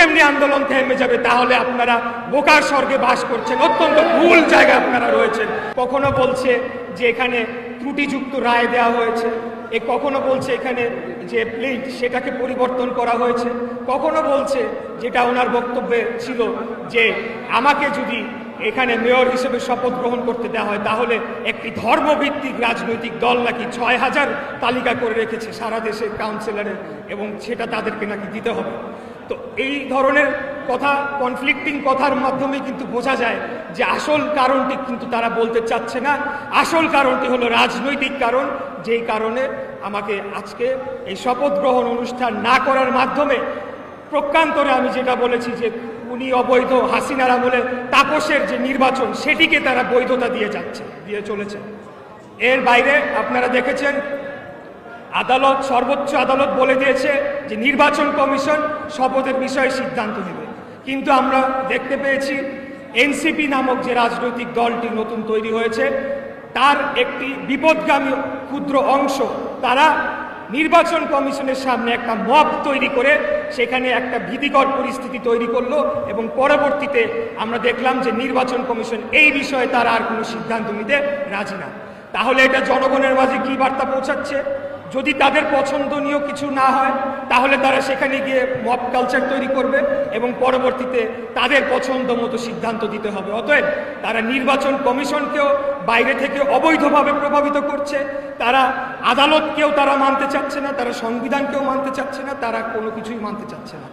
এমনি আন্দোলন থেমে যাবে, তাহলে আপনারা বোকার স্বর্গে বাস করছেন, অত্যন্ত ভুল জায়গায় আপনারা রয়েছেন। কখনো বলছে যে এখানে ত্রুটিযুক্ত রায় দেওয়া হয়েছে, কখনো বলছে এখানে যে প্লেট সেটাকে পরিবর্তন করা হয়েছে, কখনো বলছে যেটা ওনার বক্তব্যে ছিল যে আমাকে যদি এখানে মেয়র হিসেবে শপথ গ্রহণ করতে দেওয়া হয় তাহলে একটি ধর্মভিত্তিক রাজনৈতিক দল নাকি ৬,০০০ তালিকা করে রেখেছে সারা দেশের কাউন্সিলরের, এবং সেটা তাদেরকে নাকি দিতে হবে। তো এই ধরনের কথা, কনফ্লিক্টিং কথার মাধ্যমে কিন্তু বোঝা যায় যে আসল কারণটি কিন্তু তারা বলতে চাচ্ছে না। আসল কারণটি হলো রাজনৈতিক কারণ, যেই কারণে আমাকে আজকে এই শপথ গ্রহণ অনুষ্ঠান না করার মাধ্যমে প্রকান্তরে আমি যেটা বলেছি যে উনি অবৈধ, হাসিনার আমলে তাপসের যে নির্বাচন সেটিকে তারা বৈধতা দিয়ে চলেছে। এর বাইরে আপনারা দেখেছেন আদালত, সর্বোচ্চ আদালত বলে দিয়েছে যে নির্বাচন কমিশন শপথের বিষয়ে সিদ্ধান্ত নেবে, কিন্তু আমরা দেখতে পেয়েছি এনসিপি নামক যে রাজনৈতিক দলটি নতুন তৈরি হয়েছে তার একটি বিপদগামী ক্ষুদ্র অংশ তারা নির্বাচন কমিশনের সামনে একটা মব তৈরি করে সেখানে একটা ভীতিকর পরিস্থিতি তৈরি করলো, এবং পরবর্তীতে আমরা দেখলাম যে নির্বাচন কমিশন এই বিষয়ে তারা আর কোনো সিদ্ধান্ত নিতে রাজি না। তাহলে এটা জনগণের মাঝে কি বার্তা পৌঁছাচ্ছে? যদি তাদের পছন্দনীয় কিছু না হয় তাহলে তারা সেখানে গিয়ে মব কালচার তৈরি করবে এবং পরবর্তীতে তাদের পছন্দ মতো সিদ্ধান্ত দিতে হবে। অতএব তারা নির্বাচন কমিশনকেও বাইরে থেকে অবৈধভাবে প্রভাবিত করছে, তারা আদালতকেও তারা মানতে চাচ্ছে না, তারা সংবিধানকেও মানতে চাচ্ছে না, তারা কোনো কিছুই মানতে চাচ্ছে না।